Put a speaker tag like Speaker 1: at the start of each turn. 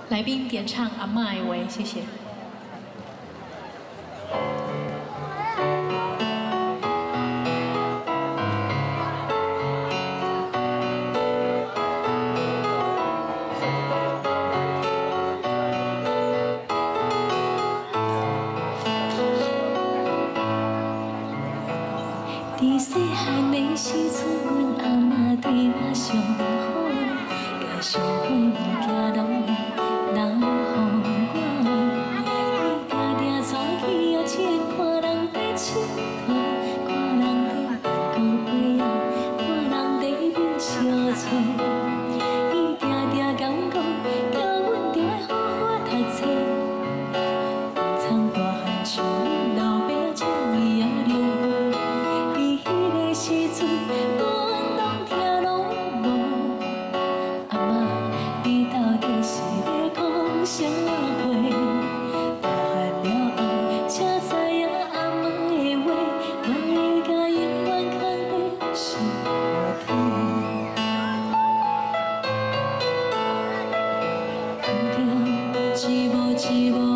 Speaker 1: 来宾点唱《阿嬷的话》，谢谢。
Speaker 2: 伫细汉的时阵，阮阿嬷对我上好，甲上好物件拢会留予我。伊定定带去幼稚园看人在佚佗，看人在讲花啊，看人在美小厝。伊定定甲阮讲，叫阮着爱好好读册。从大汉像阮老爸这么啊留学。 时阵，无阮拢听拢无。阿嬷，你到底是要讲啥话？大汉了后，才知影阿嬷的话，我会甲永远藏在心头。看着一幕一幕。